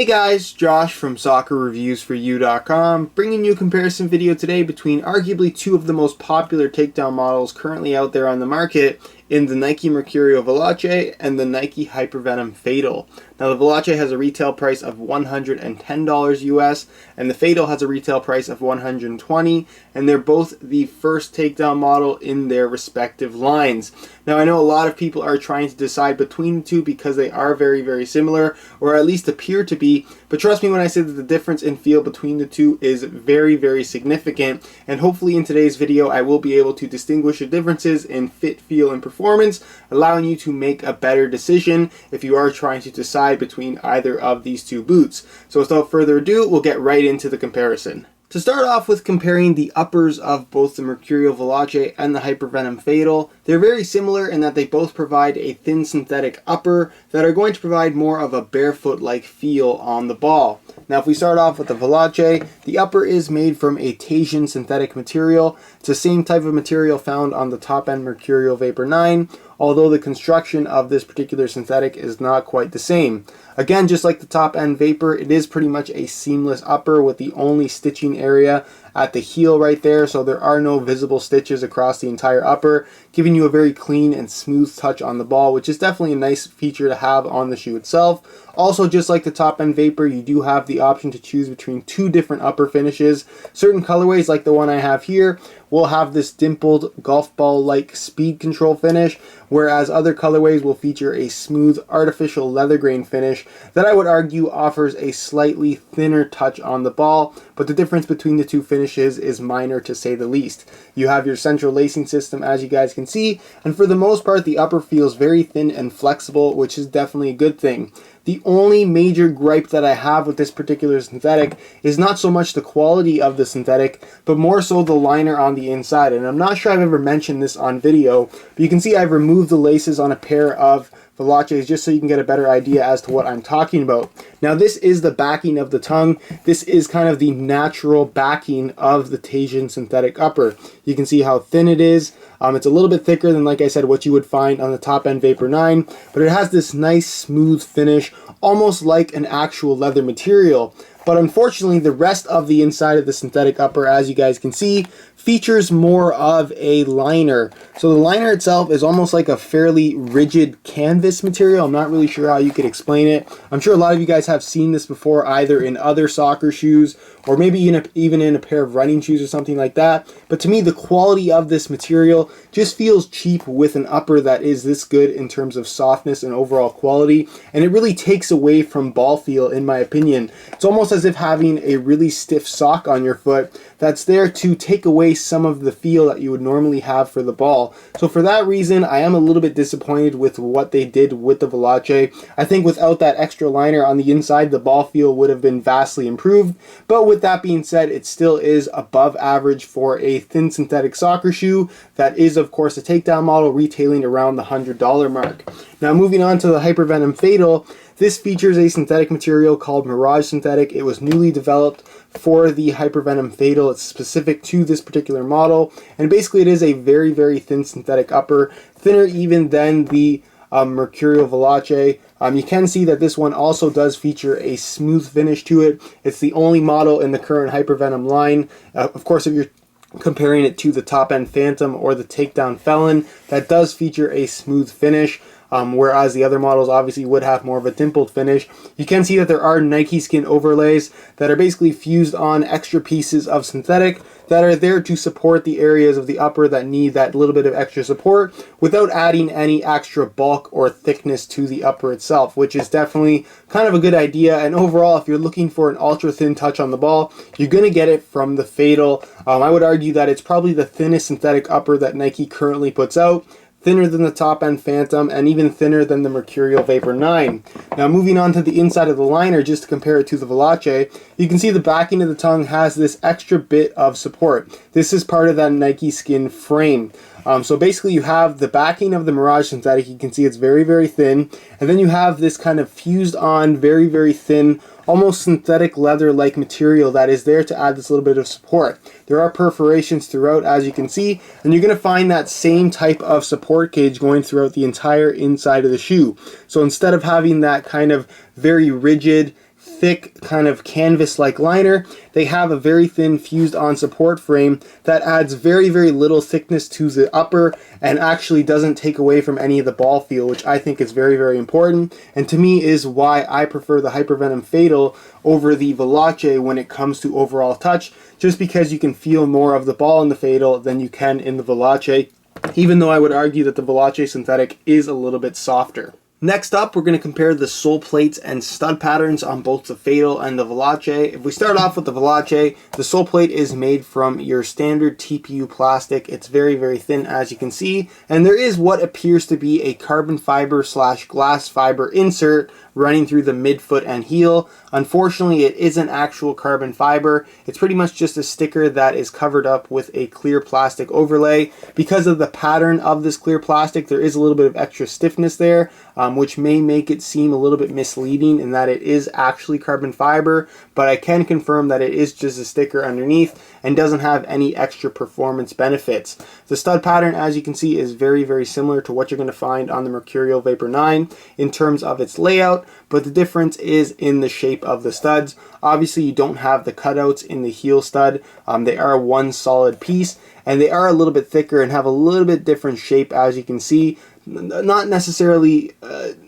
Hey guys, Josh from SoccerReviewsForYou.com, bringing you a comparison video today between arguably two of the most popular takedown models currently out there on the market in the Nike Mercurial Veloce and the Nike Hypervenom Phatal. Now the Veloce has a retail price of $110 US and the Phatal has a retail price of $120, and they're both the first takedown model in their respective lines. Now I know a lot of people are trying to decide between the two because they are very similar, or at least appear to be, but trust me when I say that the difference in feel between the two is very significant, and hopefully in today's video I will be able to distinguish the differences in fit, feel, and performance, allowing you to make a better decision if you are trying to decide between either of these two boots. So without further ado, we'll get right into the comparison. To start off with comparing the uppers of both the Mercurial Veloce and the Hypervenom Phatal, they're very similar in that they both provide a thin synthetic upper that are going to provide more of a barefoot-like feel on the ball. Now if we start off with the Veloce, the upper is made from a Teijin synthetic material. It's the same type of material found on the top-end Mercurial Vapor 9, although the construction of this particular synthetic is not quite the same. Again, just like the top-end Vapor, it is pretty much a seamless upper with the only stitching area at the heel right there, so there are no visible stitches across the entire upper, giving you a very clean and smooth touch on the ball, which is definitely a nice feature to have on the shoe itself. Also, just like the top-end Vapor, you do have the option to choose between two different upper finishes. Certain colorways, like the one I have here, will have this dimpled golf ball-like speed control finish, whereas other colorways will feature a smooth artificial leather grain finish that I would argue offers a slightly thinner touch on the ball, but the difference between the two finishes is minor to say the least. You have your central lacing system, as you guys can see, and for the most part the upper feels very thin and flexible, which is definitely a good thing. The only major gripe that I have with this particular synthetic is not so much the quality of the synthetic, but more so the liner on the inside. And I'm not sure I've ever mentioned this on video, but you can see I've removed the laces on a pair of Veloces just so you can get a better idea as to what I'm talking about. Now this is the backing of the tongue. This is kind of the natural backing of the Teijin synthetic upper. You can see how thin it is. It's a little bit thicker than, like I said, what you would find on the top-end Vapor 9, but it has this nice smooth finish, almost like an actual leather material. But unfortunately, the rest of the inside of the synthetic upper, as you guys can see, features more of a liner. So the liner itself is almost like a fairly rigid canvas material. I'm not really sure how you could explain it. I'm sure a lot of you guys have seen this before, either in other soccer shoes or maybe even in a pair of running shoes or something like that. But to me, the quality of this material just feels cheap with an upper that is this good in terms of softness and overall quality, and it really takes away from ball feel, in my opinion. It's almost as if having a really stiff sock on your foot that's there to take away some of the feel that you would normally have for the ball. So for that reason, I am a little bit disappointed with what they did with the Veloce. I think without that extra liner on the inside, the ball feel would have been vastly improved. But with that being said, it still is above average for a thin synthetic soccer shoe that is, of course, a takedown model retailing around the $100 mark. Now moving on to the Hypervenom Phatal, this features a synthetic material called Mirage Synthetic. It was newly developed for the Hypervenom Phatal. It's specific to this particular model, and basically it is a very thin synthetic upper, thinner even than the Mercurial Veloce. You can see that this one also does feature a smooth finish to it. It's the only model in the current Hypervenom line. Of course, if you're comparing it to the top-end Phantom or the Takedown Felon, that does feature a smooth finish. Whereas the other models obviously would have more of a dimpled finish. You can see that there are Nike skin overlays that are basically fused on extra pieces of synthetic that are there to support the areas of the upper that need that little bit of extra support without adding any extra bulk or thickness to the upper itself, which is definitely kind of a good idea. And overall, if you're looking for an ultra thin touch on the ball, you're going to get it from the Phatal. I would argue that it's probably the thinnest synthetic upper that Nike currently puts out. Thinner than the top-end Phantom, and even thinner than the Mercurial Vapor 9. Now moving on to the inside of the liner, just to compare it to the Veloce, you can see the backing of the tongue has this extra bit of support. This is part of that Nike skin frame. So basically you have the backing of the Mirage Synthetic. You can see it's very thin, and then you have this kind of fused on very thin, almost synthetic leather-like material that is there to add this little bit of support. There are perforations throughout, as you can see, and you're going to find that same type of support cage going throughout the entire inside of the shoe. So instead of having that kind of very rigid, thick kind of canvas-like liner. They have a very thin fused-on support frame that adds very, very little thickness to the upper and actually doesn't take away from any of the ball feel, which I think is very, very important, and to me is why I prefer the Hypervenom Phatal over the Veloce when it comes to overall touch, just because you can feel more of the ball in the Phatal than you can in the Veloce, even though I would argue that the Veloce synthetic is a little bit softer. Next up, we're going to compare the sole plates and stud patterns on both the Phatal and the Veloce. If we start off with the Veloce, the sole plate is made from your standard TPU plastic. It's very, very thin, as you can see, and there is what appears to be a carbon fiber / glass fiber insert running through the midfoot and heel. Unfortunately, it isn't actual carbon fiber. It's pretty much just a sticker that is covered up with a clear plastic overlay. Because of the pattern of this clear plastic, there is a little bit of extra stiffness there, which may make it seem a little bit misleading in that it is actually carbon fiber, but I can confirm that it is just a sticker underneath and doesn't have any extra performance benefits. The stud pattern, as you can see, is very, very similar to what you're going to find on the Mercurial Vapor 9 in terms of its layout, but the difference is in the shape of the studs. Obviously, you don't have the cutouts in the heel stud. They are one solid piece, and they are a little bit thicker and have a little bit different shape, as you can see. Not necessarily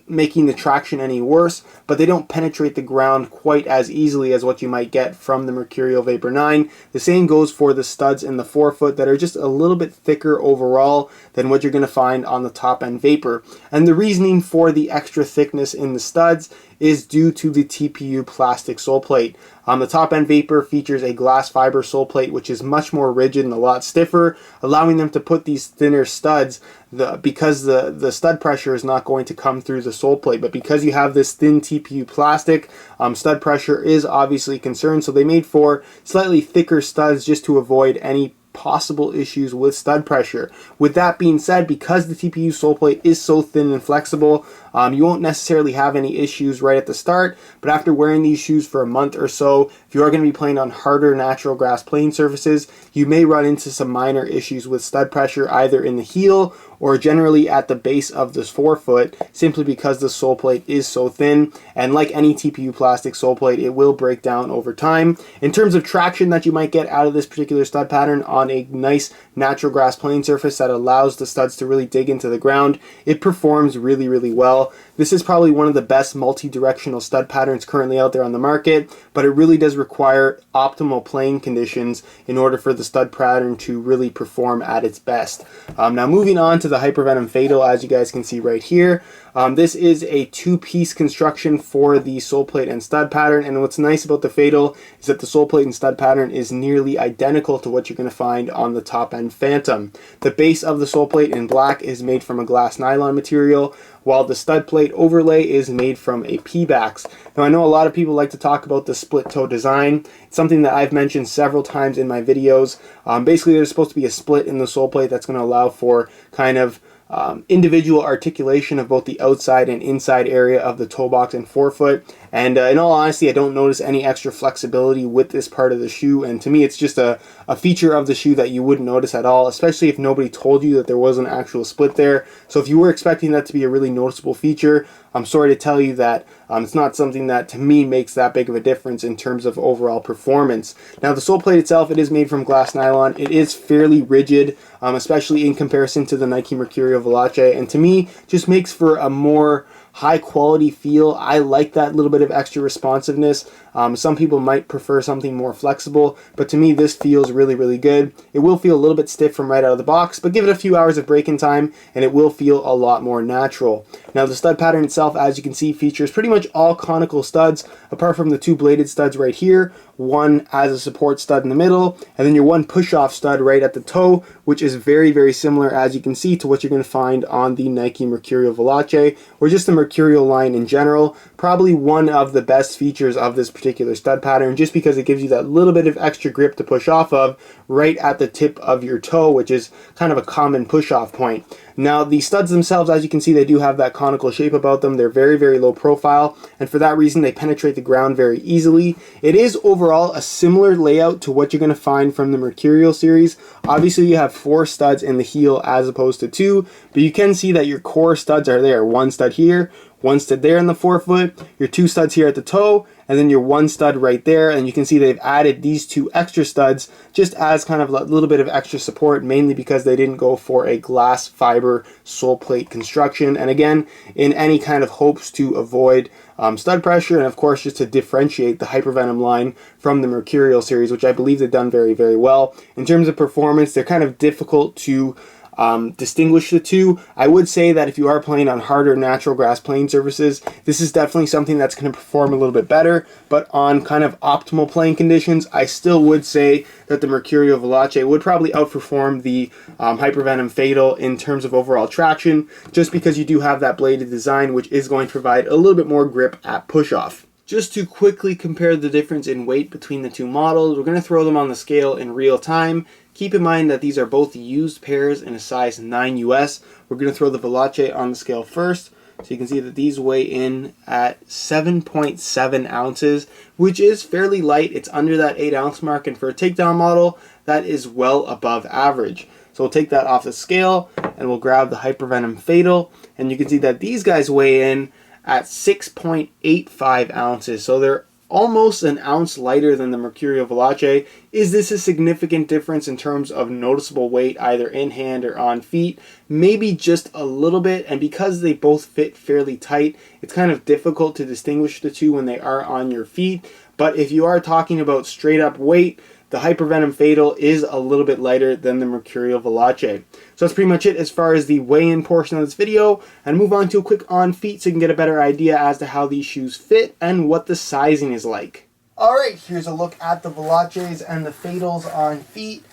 making the traction any worse, but they don't penetrate the ground quite as easily as what you might get from the Mercurial Vapor 9. The same goes for the studs in the forefoot that are just a little bit thicker overall than what you're going to find on the top end Vapor. And the reasoning for the extra thickness in the studs is due to the TPU plastic sole plate. The top end Vapor features a glass fiber sole plate, which is much more rigid and a lot stiffer, allowing them to put these thinner studs because the stud pressure is not going to come through the sole plate. But because you have this thin TPU plastic, stud pressure is obviously a concern, so they made for slightly thicker studs just to avoid any possible issues with stud pressure. With that being said, because the TPU sole plate is so thin and flexible, you won't necessarily have any issues right at the start, but after wearing these shoes for a month or so, if you are going to be playing on harder natural grass playing surfaces, you may run into some minor issues with stud pressure either in the heel or generally at the base of this forefoot, simply because the sole plate is so thin, and like any TPU plastic sole plate, it will break down over time. In terms of traction that you might get out of this particular stud pattern on a nice natural grass playing surface that allows the studs to really dig into the ground, it performs really, really well. This is probably one of the best multi-directional stud patterns currently out there on the market, but it really does require optimal playing conditions in order for the stud pattern to really perform at its best. Now moving on to the Hypervenom Phatal, as you guys can see right here, this is a two-piece construction for the sole plate and stud pattern, and what's nice about the Phatal is that the sole plate and stud pattern is nearly identical to what you're going to find on the top end Phantom. The base of the sole plate in black is made from a glass nylon material, while the stud plate overlay is made from a P-Bax. Now I know a lot of people like to talk about the split toe design. It's something that I've mentioned several times in my videos. Basically there's supposed to be a split in the sole plate that's going to allow for kind of individual articulation of both the outside and inside area of the toe box and forefoot. And in all honesty, I don't notice any extra flexibility with this part of the shoe, and to me it's just a feature of the shoe that you wouldn't notice at all, especially if nobody told you that there was an actual split there. So if you were expecting that to be a really noticeable feature, I'm sorry to tell you that it's not something that to me makes that big of a difference in terms of overall performance. Now the sole plate itself, it is made from glass nylon. It is fairly rigid, especially in comparison to the Nike Mercurial Veloce, and to me just makes for a more high quality feel. I like that little bit of extra responsiveness. Some people might prefer something more flexible, but to me this feels really, really good. It will feel a little bit stiff from right out of the box, but give it a few hours of break-in time and it will feel a lot more natural. Now the stud pattern itself, as you can see, features pretty much all conical studs apart from the two bladed studs right here, one as a support stud in the middle, and then your one push-off stud right at the toe, which is very, very similar, as you can see, to what you're going to find on the Nike Mercurial Veloce, or just the Mercurial line in general. Probably one of the best features of this particular stud pattern, just because it gives you that little bit of extra grip to push off of right at the tip of your toe, which is kind of a common push-off point. Now the studs themselves, as you can see, they do have that conical shape about them. They're very, very low profile, and for that reason they penetrate the ground very easily. It is overall a similar layout to what you're going to find from the Mercurial series. Obviously you have 4 studs in the heel as opposed to 2, but you can see that your core studs are there. One stud here, one stud there in the forefoot, your 2 studs here at the toe, and then your 1 stud right there. And you can see they've added these 2 extra studs just as kind of a little bit of extra support, mainly because they didn't go for a glass fiber sole plate construction. And again, in any kind of hopes to avoid stud pressure, and of course just to differentiate the Hypervenom line from the Mercurial series, which I believe they've done very, very well. In terms of performance, they're kind of difficult to distinguish the two. I would say that if you are playing on harder natural grass playing surfaces, this is definitely something that's going to perform a little bit better, but on kind of optimal playing conditions, I still would say that the Mercurial Veloce would probably outperform the Hypervenom Phatal in terms of overall traction, just because you do have that bladed design, which is going to provide a little bit more grip at push-off. Just to quickly compare the difference in weight between the two models, we're going to throw them on the scale in real time. Keep in mind that these are both used pairs in a size 9 US. We're going to throw the Veloce on the scale first. So you can see that these weigh in at 7.7 ounces, which is fairly light. It's under that 8 ounce mark, and for a takedown model, that is well above average. So we'll take that off the scale and we'll grab the Hypervenom Phatal, and you can see that these guys weigh in at 6.85 ounces. So they're almost an ounce lighter than the Mercurial Veloce. Is this a significant difference in terms of noticeable weight, either in hand or on feet? Maybe just a little bit, and because they both fit fairly tight, it's kind of difficult to distinguish the two when they are on your feet. But if you are talking about straight up weight, the Hypervenom Phatal is a little bit lighter than the Mercurial Veloce. So that's pretty much it as far as the weigh-in portion of this video, and move on to a quick on feet so you can get a better idea as to how these shoes fit and what the sizing is like. Alright, here's a look at the Veloces and the Phatals on feet.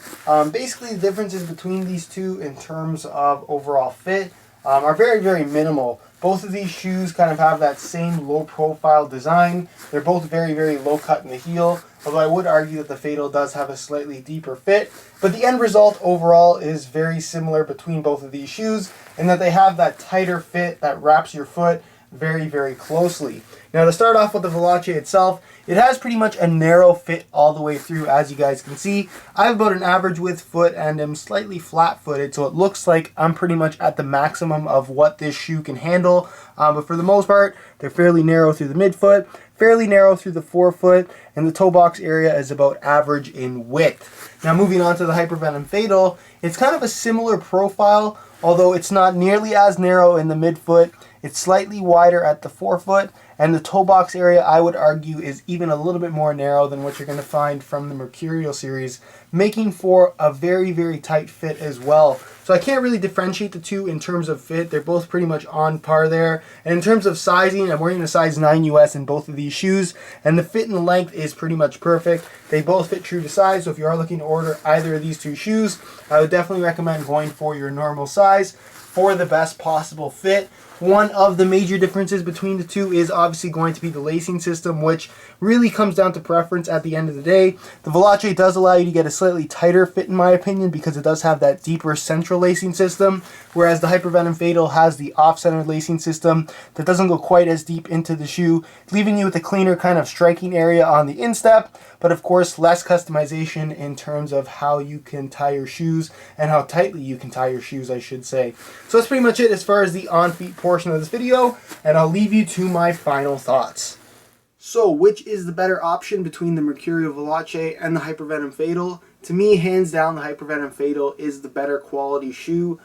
Basically the differences between these two in terms of overall fit are very, very minimal. Both of these shoes kind of have that same low profile design. They're both very, very low cut in the heel, although I would argue that the Phatal does have a slightly deeper fit. But the end result overall is very similar between both of these shoes, in that they have that tighter fit that wraps your foot very, very closely. Now to start off with the Veloce itself, it has pretty much a narrow fit all the way through, as you guys can see. I have about an average width foot and am slightly flat footed, so it looks like I'm pretty much at the maximum of what this shoe can handle. But for the most part, they're fairly narrow through the midfoot, fairly narrow through the forefoot, and the toe box area is about average in width. Now moving on to the Hypervenom Phatal, it's kind of a similar profile, although it's not nearly as narrow in the midfoot. It's slightly wider at the forefoot, and the toe box area, I would argue, is even a little bit more narrow than what you're going to find from the Mercurial series, making for a very, very tight fit as well. So I can't really differentiate the two in terms of fit. They're both pretty much on par there. And in terms of sizing, I'm wearing a size 9 US in both of these shoes, and the fit and the length is pretty much perfect. They both fit true to size, so if you are looking to order either of these two shoes, I would definitely recommend going for your normal size for the best possible fit. One of the major differences between the two is obviously going to be the lacing system, which really comes down to preference at the end of the day. The Veloce does allow you to get a slightly tighter fit in my opinion, because it does have that deeper central lacing system, whereas the Hypervenom Phatal has the off-center lacing system that doesn't go quite as deep into the shoe, leaving you with a cleaner kind of striking area on the instep, but of course less customization in terms of how you can tie your shoes and how tightly you can tie your shoes, I should say. So that's pretty much it as far as the on-feet portion of this video, and I'll leave you to my final thoughts. So which is the better option between the Mercurial Veloce and the Hypervenom Phatal? To me, hands down, the Hypervenom Phatal is the better quality shoe.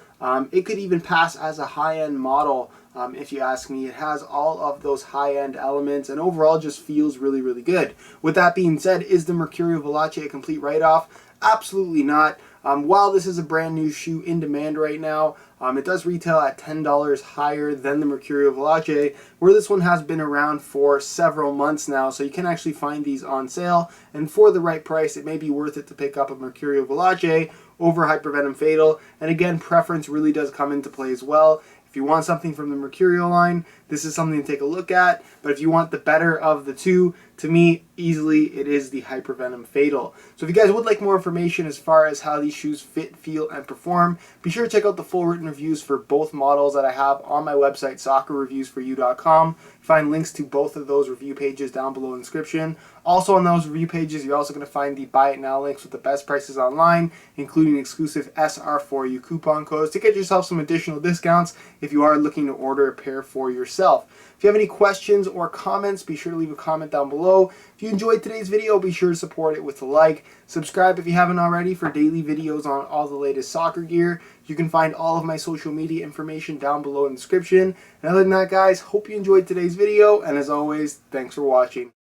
It could even pass as a high-end model if you ask me. It has all of those high-end elements and overall just feels really, really good. With that being said, is the Mercurial Veloce a complete write-off? Absolutely not. While this is a brand new shoe in demand right now, it does retail at $10 higher than the Mercurial Veloce, where this one has been around for several months now, so you can actually find these on sale, and for the right price it may be worth it to pick up a Mercurial Veloce over Hypervenom Phatal. And again, preference really does come into play as well. If you want something from the Mercurial line, this is something to take a look at, but if you want the better of the two, to me, easily, it is the Hypervenom Phatal. So if you guys would like more information as far as how these shoes fit, feel, and perform, be sure to check out the full written reviews for both models that I have on my website, soccerreviewsforyou.com. Find links to both of those review pages down below in the description. Also on those review pages, you're also going to find the buy it now links with the best prices online, including exclusive SR4U coupon codes to get yourself some additional discounts if you are looking to order a pair for yourself. If you have any questions or comments, be sure to leave a comment down below. If you enjoyed today's video, be sure to support it with a like. Subscribe if you haven't already for daily videos on all the latest soccer gear. You can find all of my social media information down below in the description. And other than that, guys, hope you enjoyed today's video, and as always, thanks for watching.